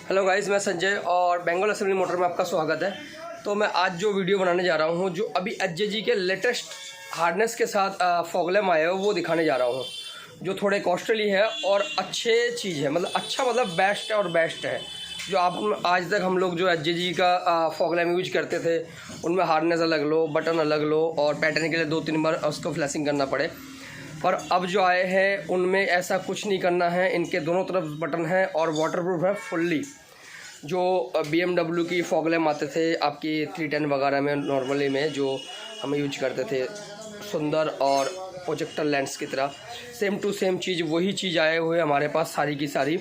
Hello guys, मैं संजय और Bengal assembly motor में आपका स्वागत है। तो मैं आज जो वीडियो बनाने जा रहा हूँ, जो अभी एचजेजी के लेटेस्ट हार्डनेस के साथ फॉग लैम्प आए हो वो दिखाने जा रहा हूँ, जो थोड़े कॉस्टली है और अच्छे चीज़ है। मतलब बेस्ट है और बेस्ट है। जो आप आज तक हम लोग जो एचजेजी का फॉग लैम्प यूज करते थे, उनमें हार्डनेस अलग लो, बटन अलग लो और पैटर्न के लिए 2-3 बार उसको फ्लैशिंग करना पड़े। पर अब जो आए हैं उनमें ऐसा कुछ नहीं करना है। इनके दोनों तरफ बटन है और वाटरप्रूफ है फुल्ली। जो BMW की फॉग लैम्प आते थे आपकी 310 वगैरह में, नॉर्मली में जो हम यूज करते थे, सुंदर और प्रोजेक्टर लेंस की तरह, सेम टू सेम चीज़ वही चीज़ आए हुए हमारे पास। सारी की सारी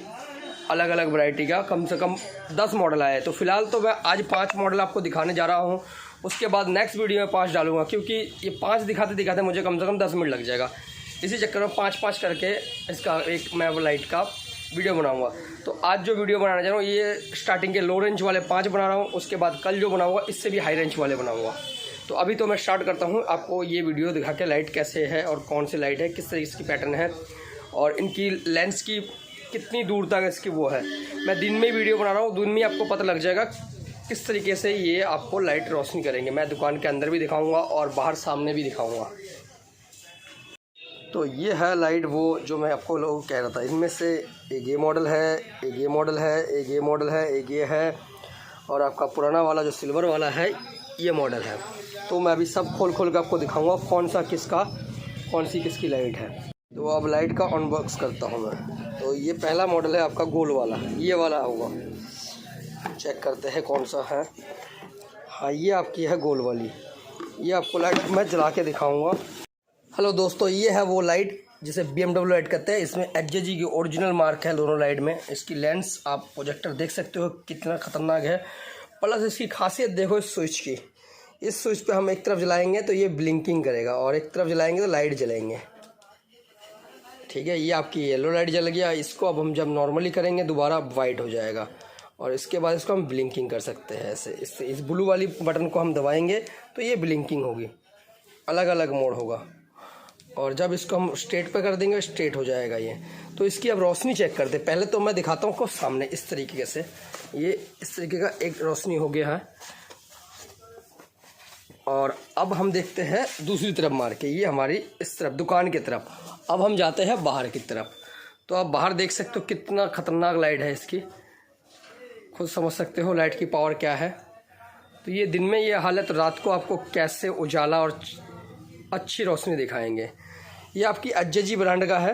अलग अलग वैरायटी का कम से कम 10 मॉडल आए। तो फ़िलहाल तो मैं आज 5 मॉडल आपको दिखाने जा रहा हूँ। उसके बाद नेक्स्ट वीडियो में 5 डालूंगा, क्योंकि ये 5 दिखाते दिखाते मुझे कम से कम 10 मिनट लग जाएगा। इसी चक्कर में 5-5 करके इसका एक मैं लाइट का वीडियो बनाऊंगा। तो आज जो वीडियो बनाने जा रहा हूँ, ये स्टार्टिंग के लो रेंज वाले 5 बना रहा हूँ। उसके बाद कल जो बनाऊंगा इससे भी हाई रेंज वाले बनाऊंगा। तो अभी तो मैं स्टार्ट करता हूँ आपको ये वीडियो दिखा के लाइट कैसे है और कौन सी लाइट है, किस तरीके की पैटर्न है और इनकी लेंस की कितनी दूर तक इसकी वो है। मैं दिन में वीडियो बना रहा हूँ, दिन में आपको पता लग जाएगा किस तरीके से ये आपको लाइट रोशनी करेंगे। मैं दुकान के अंदर भी दिखाऊँगा और बाहर सामने भी दिखाऊँगा। तो ये है लाइट, वो जो मैं आपको लोग कह रहा था। इनमें से एक ये मॉडल है, एक ये मॉडल है, एक ये मॉडल है, एक ये है और आपका पुराना वाला जो सिल्वर वाला है ये मॉडल है। तो मैं अभी सब खोल के आपको दिखाऊंगा कौन सी किसकी लाइट है। तो अब लाइट का अनबॉक्स करता हूँ मैं। तो ये पहला मॉडल है आपका गोल वाला, ये वाला होगा। चेक करते हैं कौन सा है। हाँ, ये आपकी है गोल वाली। ये आपको लाइट मैं जला के दिखाऊँगा। हेलो दोस्तों, ये है वो लाइट जिसे BMW लाइट कहते हैं। इसमें एचजेजी की ओरिजिनल मार्क है दोनों लाइट में। इसकी लेंस आप प्रोजेक्टर देख सकते हो कितना ख़तरनाक है। प्लस इसकी खासियत देखो इस स्विच की। इस स्विच पे हम एक तरफ जलाएंगे तो ये ब्लिंकिंग करेगा और एक तरफ जलाएंगे तो लाइट जलेंगे। ठीक है, ये आपकी येलो लाइट जल गया। इसको अब हम जब नॉर्मली करेंगे दोबारा वाइट हो जाएगा और इसके बाद इसको हम ब्लिंकिंग कर सकते हैं ऐसे। इससे इस ब्लू वाली बटन को हम दबाएँगे तो ये ब्लिंकिंग होगी, अलग अलग मोड होगा। और जब इसको हम स्ट्रेट पे कर देंगे स्ट्रेट हो जाएगा ये। तो इसकी अब रोशनी चेक करते हैं। पहले तो मैं दिखाता हूँ आपको सामने इस तरीके से। ये इस तरीके का एक रोशनी हो गया है और अब हम देखते हैं दूसरी तरफ मार के। ये हमारी इस तरफ दुकान की तरफ। अब हम जाते हैं बाहर की तरफ। तो आप बाहर देख सकते हो कितना ख़तरनाक लाइट है इसकी, खुद समझ सकते हो लाइट की पावर क्या है। तो ये दिन में ये हालत, रात को आपको कैसे उजाला और अच्छी रोशनी दिखाएंगे। ये आपकी एचजेजी ब्रांड का है।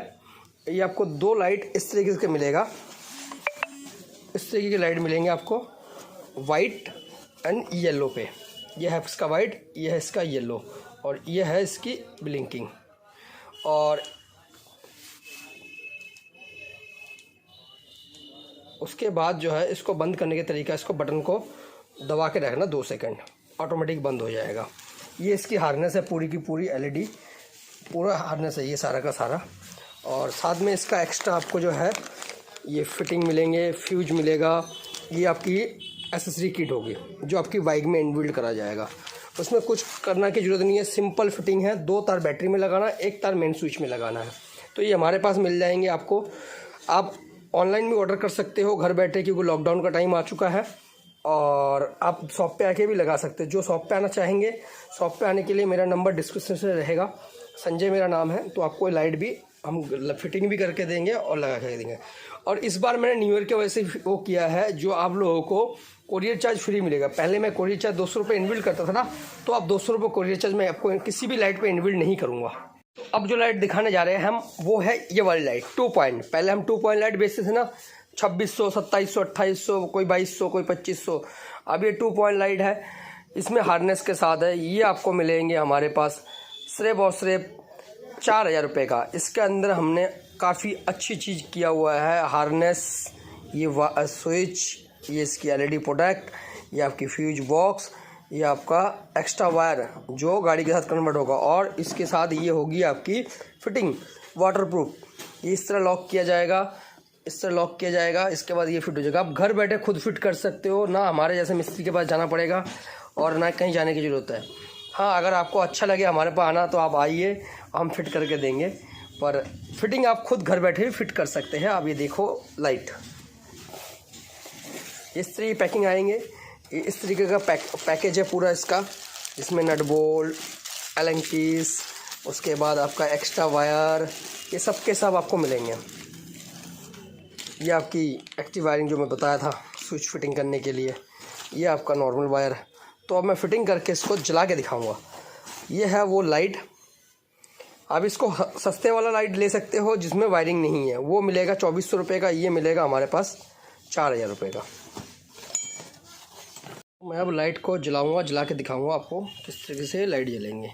ये आपको 2 लाइट इस तरीके से मिलेगा। इस तरीके की लाइट मिलेंगे आपको वाइट एंड येलो पे। ये है इसका वाइट, ये है इसका येलो और ये है इसकी ब्लिंकिंग। और उसके बाद जो है इसको बंद करने का तरीका, इसको बटन को दबा के रखना 2 सेकंड, ऑटोमेटिक बंद हो जाएगा। ये इसकी हार्नेस है पूरी की पूरी, LED पूरा हार्नेस है ये सारा का सारा। और साथ में इसका एक्स्ट्रा आपको जो है ये फिटिंग मिलेंगे, फ्यूज मिलेगा। ये आपकी एसेसरी किट होगी जो आपकी बाइक में इनबिल्ट करा जाएगा। उसमें कुछ करना की ज़रूरत नहीं है, सिंपल फिटिंग है। 2 तार बैटरी में लगाना, 1 तार मेन स्विच में लगाना है। तो ये हमारे पास मिल जाएंगे आपको। आप ऑनलाइन भी ऑर्डर कर सकते हो घर बैठे, क्योंकि लॉकडाउन का टाइम आ चुका है। और आप शॉप पे आके भी लगा सकते हो। जो शॉप पे आना चाहेंगे, शॉप पे आने के लिए मेरा नंबर डिस्क्रिप्शन से रहेगा, संजय मेरा नाम है। तो आपको लाइट भी हम फिटिंग भी करके देंगे और लगा के देंगे। और इस बार मैंने न्यू ईयर के वजह से वो किया है, जो आप लोगों को कोरियर चार्ज फ्री मिलेगा। पहले मैं कोरियर चार्ज 200 रुपये इनबिल्ड करता था ना, तो अब 200 रुपये कोरियर चार्ज मैं आपको किसी भी लाइट पर इनबिल्ड नहीं करूँगा। तो अब जो लाइट दिखाने जा रहे हैं हम, वो है ये वाली लाइट 2 पॉइंट। पहले हम 2 पॉइंट लाइट बेचते थे ना, 2600, 2700, 2800, कोई 2200, कोई 2500। अब ये 2 पॉइंट लाइट है, इसमें हार्नेस के साथ है। ये आपको मिलेंगे हमारे पास सिर्फ और सिर्फ 4000 रुपये का। इसके अंदर हमने काफ़ी अच्छी चीज़ किया हुआ है। हार्नेस, ये स्विच, ये इसकी LED प्रोडक्ट, ये आपकी फ्यूज बॉक्स, ये आपका एक्स्ट्रा वायर जो गाड़ी के साथ कन्वर्ट होगा। और इसके साथ ये होगी आपकी फिटिंग वाटरप्रूफ। ये इस तरह लॉक किया जाएगा, इस तरह लॉक किया जाएगा। इसके बाद ये फिट हो जाएगा। आप घर बैठे खुद फिट कर सकते हो, ना हमारे जैसे मिस्त्री के पास जाना पड़ेगा और ना कहीं जाने की ज़रूरत है। हाँ, अगर आपको अच्छा लगे हमारे पास आना तो आप आइए, हम फिट करके देंगे। पर फिटिंग आप खुद घर बैठे भी फिट कर सकते हैं। आप ये देखो लाइट, इस तरीके की पैकिंग आएंगे। इस तरीके का पैकेज है पूरा इसका, जिसमें नट बोल्ट, एलन कीस, उसके बाद आपका एक्स्ट्रा वायर, ये सब के सब आपको मिलेंगे। ये आपकी एक्टिव वायरिंग जो मैं बताया था स्विच फिटिंग करने के लिए, ये आपका नॉर्मल वायर। तो अब मैं फिटिंग करके इसको जला के दिखाऊंगा। ये है वो लाइट। आप इसको सस्ते वाला लाइट ले सकते हो जिसमें वायरिंग नहीं है, वो मिलेगा 2400 रुपये का। ये मिलेगा हमारे पास 4000 रुपये का। मैं अब लाइट को जलाऊंगा, जला के दिखाऊंगा आपको किस तरीके से लाइट जलेंगे।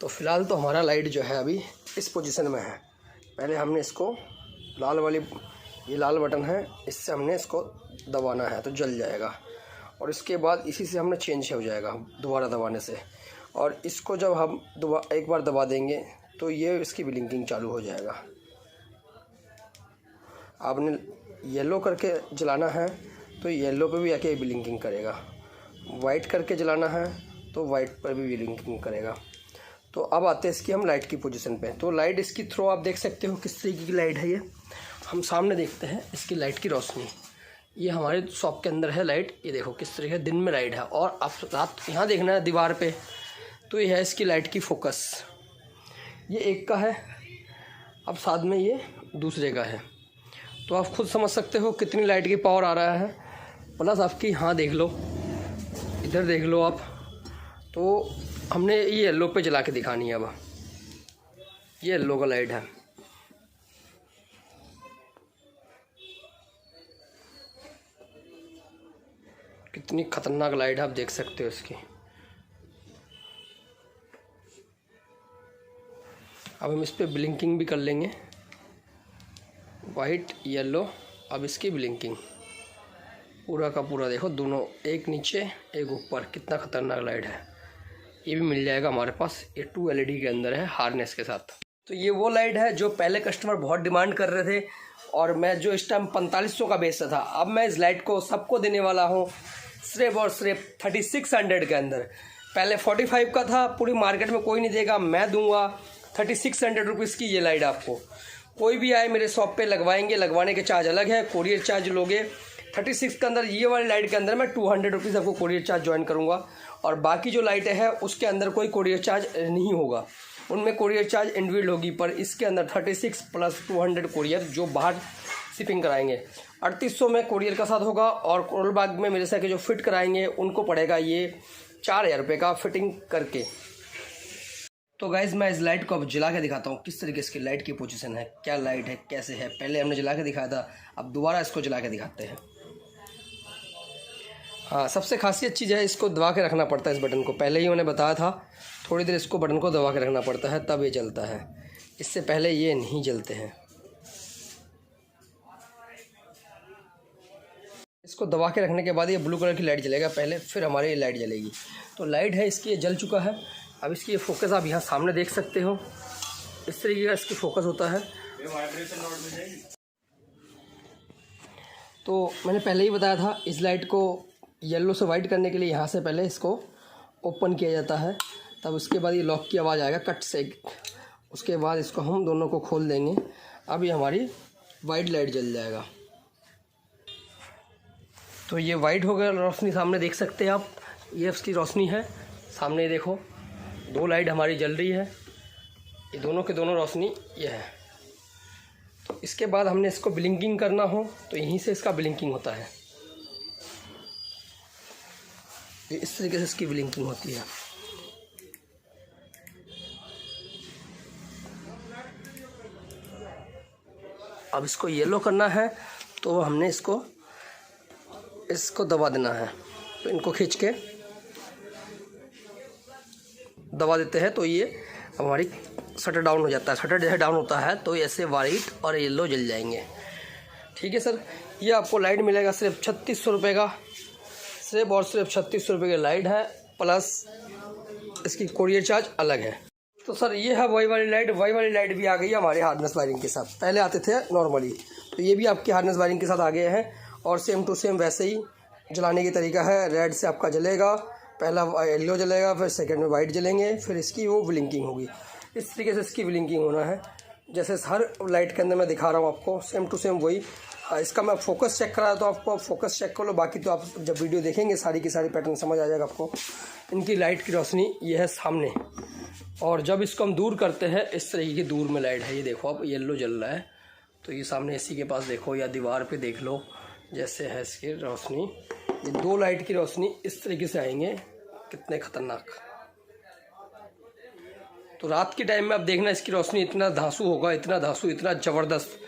तो फ़िलहाल तो हमारा लाइट जो है अभी इस पोजीशन में है। पहले हमने इसको लाल वाली, ये लाल बटन है, इससे हमने इसको दबाना है तो जल जाएगा, और इसके बाद इसी से हमने चेंज हो जाएगा दोबारा दबाने से। और इसको जब हम एक बार दबा देंगे तो ये इसकी ब्लिंकिंग चालू हो जाएगा। आपने येलो करके जलाना है तो येलो पे भी आके ब्लिंकिंग करेगा, वाइट करके जलाना है तो वाइट पर भी ब्लिंकिंग करेगा। तो अब आते हैं इसकी हम लाइट की पोजीशन पे। तो लाइट इसकी थ्रो आप देख सकते हो किस तरीके की लाइट है। ये हम सामने देखते हैं इसकी लाइट की रोशनी। ये हमारे शॉप के अंदर है लाइट, ये देखो किस तरीके दिन में लाइट है। और आप रात यहाँ देखना है दीवार पे, तो ये है इसकी लाइट की फोकस। ये एक का है, अब साथ में ये दूसरे का है। तो आप खुद समझ सकते हो कितनी लाइट की पावर आ रहा है। प्लस आपकी यहाँ देख लो, इधर देख लो आप। तो हमने ये येलो पे जला के दिखानी है। अब ये येलो का लाइट है। कितनी खतरनाक लाइट है, आप देख सकते हो इसकी। अब हम इस पर ब्लिंकिंग भी कर लेंगे, वाइट येलो। अब इसकी ब्लिंकिंग पूरा का पूरा देखो, दोनों एक नीचे एक ऊपर, कितना खतरनाक लाइट है। ये भी मिल जाएगा हमारे पास, ये 2 LED के अंदर है हार्नेस के साथ। तो ये वो लाइट है जो पहले कस्टमर बहुत डिमांड कर रहे थे, और मैं जो इस टाइम 4500 का बेचता था, अब मैं इस लाइट को सबको देने वाला हूँ सिर्फ और सिर्फ 3600 के अंदर। पहले 45 का था, पूरी मार्केट में कोई नहीं देगा, मैं दूंगा 3600 रुपीज़ की ये लाइट आपको। कोई भी आए मेरे शॉप पे लगवाएंगे, लगवाने के चार्ज अलग है, कोरियर चार्ज लोगे 36 के अंदर। ये वाली लाइट के अंदर मैं 200 रुपीज़ आपको कोरियर चार्ज ज्वाइन करूँगा, और बाकी जो लाइटें हैं उसके अंदर कोई कोरियर चार्ज नहीं होगा, उनमें कोरियर चार्ज इंडिविजुअल होगी। पर इसके अंदर 36 प्लस 200 कोरियर जो बाहर शिपिंग कराएंगे, 3800 में कोरियर का साथ होगा। और कोलबाग में मेरे से जो फिट कराएंगे उनको पड़ेगा ये 4000 रुपये का फिटिंग करके। तो गाइज़ मैं इस लाइट को अब जला के दिखाता हूँ किस तरीके इसकी लाइट की पोजीशन है, क्या लाइट है, कैसे है। पहले हमने जला के दिखाया था, अब दोबारा इसको जला के दिखाते हैं। हाँ, सबसे खासियत चीज़ है, इसको दबा के रखना पड़ता है इस बटन को। पहले ही मैंने बताया था, थोड़ी देर इसको बटन को दबा के रखना पड़ता है तब ये जलता है, इससे पहले ये नहीं जलते हैं। इसको दबा के रखने के बाद ये ब्लू कलर की लाइट जलेगा पहले, फिर हमारी ये लाइट जलेगी। तो लाइट है इसकी, ये जल चुका है। अब इसकी ये फोकस आप यहाँ सामने देख सकते हो, इस तरीके का इसकी फोकस होता है। तो मैंने पहले ही बताया था, इस लाइट को येलो से वाइट करने के लिए यहाँ से पहले इसको ओपन किया जाता है, तब उसके बाद ये लॉक की आवाज़ आएगा कट से। उसके बाद इसको हम दोनों को खोल देंगे। अब ये हमारी वाइट लाइट जल जाएगा। तो ये वाइट हो गया रोशनी, सामने देख सकते हैं आप, ये उसकी रोशनी है। सामने देखो 2 लाइट हमारी जल रही है, ये दोनों के दोनों रोशनी ये है। तो इसके बाद हमने इसको ब्लिंकिंग करना हो तो यहीं से इसका ब्लिंकिंग होता है, ये इस तरीके से इसकी ब्लिंकिंग होती है। अब इसको येलो करना है तो हमने इसको दबा देना है। तो इनको खींच के दबा देते हैं तो ये हमारी शटर डाउन हो जाता है। शटर जैसे डाउन होता है तो ऐसे वाइट और येलो जल जाएंगे। ठीक है सर, ये आपको लाइट मिलेगा सिर्फ 3600 रुपये का, सिर्फ और सिर्फ 3600 रुपये की लाइट है, प्लस इसकी कोरियर चार्ज अलग है। तो सर ये है वही वाली लाइट भी आ गई है हमारे हार्नेस वायरिंग के साथ। पहले आते थे नॉर्मली, तो ये भी आपके हार्नेस वायरिंग के साथ आ गए हैं, और सेम टू सेम वैसे ही जलाने की तरीका है। रेड से आपका जलेगा, पहला येलो जलेगा, फिर सेकंड में वाइट जलेंगे, फिर इसकी वो ब्लिंकिंग होगी। इस तरीके से इसकी ब्लिंकिंग होना है। जैसे हर लाइट के अंदर मैं दिखा रहा हूँ आपको, सेम टू सेम वही। इसका मैं फोकस चेक करा तो आपको फोकस चेक कर लो, बाकी तो आप जब वीडियो देखेंगे सारी की सारी पैटर्न समझ आ जाएगा आपको। इनकी लाइट की रोशनी ये है सामने, और जब इसको हम दूर करते हैं इस तरीके की दूर में लाइट है। ये देखो आप, येलो जल रहा है, तो ये सामने एसी के पास देखो या दीवार पे देख लो, जैसे है इसकी रोशनी। ये दो लाइट की रोशनी इस तरीके से आएंगे, कितने खतरनाक। तो रात के टाइम में आप देखना इसकी रोशनी इतना धांसू होगा, इतना धांसू, इतना ज़बरदस्त,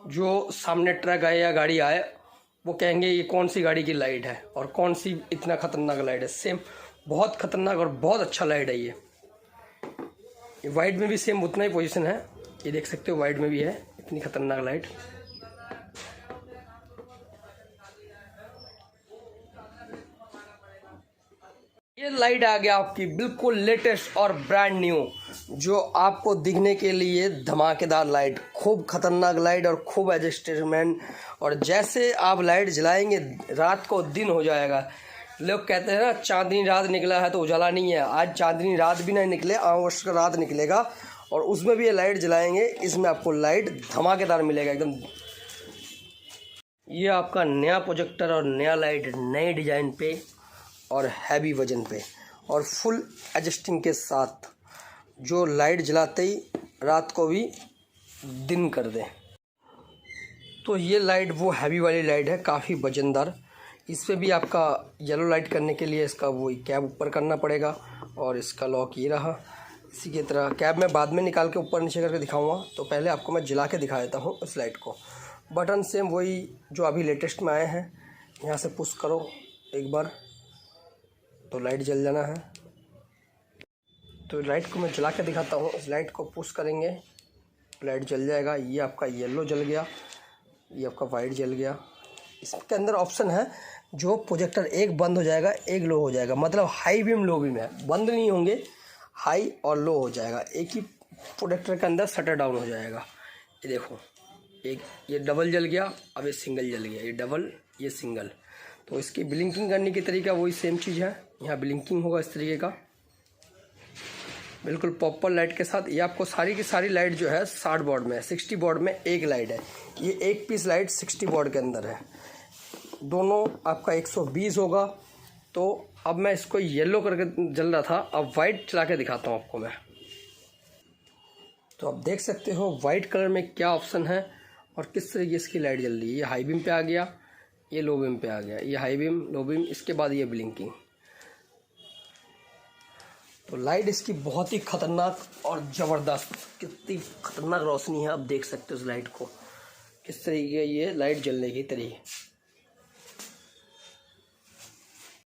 जो सामने ट्रक आए या गाड़ी आए वो कहेंगे ये कौन सी गाड़ी की लाइट है और कौन सी इतना खतरनाक लाइट है। सेम बहुत खतरनाक और बहुत अच्छा लाइट है ये वाइट में भी सेम उतना ही पोजीशन है, ये देख सकते हो वाइट में भी है इतनी खतरनाक लाइट। ये लाइट आ गया आपकी बिल्कुल लेटेस्ट और ब्रांड न्यू, जो आपको दिखने के लिए धमाकेदार लाइट, खूब खतरनाक लाइट और खूब एडजस्टमेंट। और जैसे आप लाइट जलाएंगे रात को दिन हो जाएगा। लोग कहते हैं ना चांदनी रात निकला है तो उजाला नहीं है, आज चांदनी रात भी नहीं निकले, अमावस्या का रात निकलेगा और उसमें भी ये लाइट जलाएंगे, इसमें आपको लाइट धमाकेदार मिलेगा एकदम। ये आपका नया प्रोजेक्टर और नया लाइट, नए डिज़ाइन पे और हैवी वजन पे और फुल एडजस्टिंग के साथ, जो लाइट जलाते ही रात को भी दिन कर दे। तो ये लाइट वो हैवी वाली लाइट है, काफ़ी वजनदार। इस पर भी आपका येलो लाइट करने के लिए इसका वही कैब ऊपर करना पड़ेगा और इसका लॉक ये रहा। इसी की तरह कैब मैं बाद में निकाल के ऊपर नीचे करके दिखाऊंगा, तो पहले आपको मैं जला के दिखा देता हूँ इस लाइट को। बटन सेम वही जो अभी लेटेस्ट में आए हैं, यहाँ से पुश करो एक बार तो लाइट जल जाना है। तो लाइट को मैं जला के दिखाता हूँ, इस लाइट को पुश करेंगे लाइट जल जाएगा। ये आपका येलो जल गया, ये आपका वाइट जल गया। इसके अंदर ऑप्शन है जो प्रोजेक्टर एक बंद हो जाएगा एक लो हो जाएगा, मतलब हाई बीम लो बीम है, बंद नहीं होंगे, हाई और लो हो जाएगा, एक ही प्रोजेक्टर के अंदर शटर डाउन हो जाएगा। ये देखो एक ये डबल जल गया, अब ये सिंगल जल गया, ये डबल ये सिंगल। तो इसकी ब्लिंकिंग करने की तरीका वही सेम चीज़ है, यहाँ ब्लिंकिंग होगा इस तरीके का बिल्कुल प्रॉपर लाइट के साथ। ये आपको सारी की सारी लाइट जो है 60 वॉट में है, 60 वॉट में एक लाइट है, ये एक पीस लाइट 60 वॉट के अंदर है। दोनों आपका 120 होगा। तो अब मैं इसको येलो करके जल रहा था, अब वाइट चला के दिखाता हूँ आपको मैं। तो आप देख सकते हो वाइट कलर में क्या ऑप्शन है और किस तरीके की इसकी लाइट जल रही है। ये हाई बीम पे आ गया, ये लो बीम पे आ गया, ये हाई बीम लो बीम, इसके बाद ये ब्लिंकिंग। तो लाइट इसकी बहुत ही खतरनाक और ज़बरदस्त, कितनी खतरनाक रोशनी है आप देख सकते हो इस लाइट को, किस तरीके ये लाइट जलने की तरीके।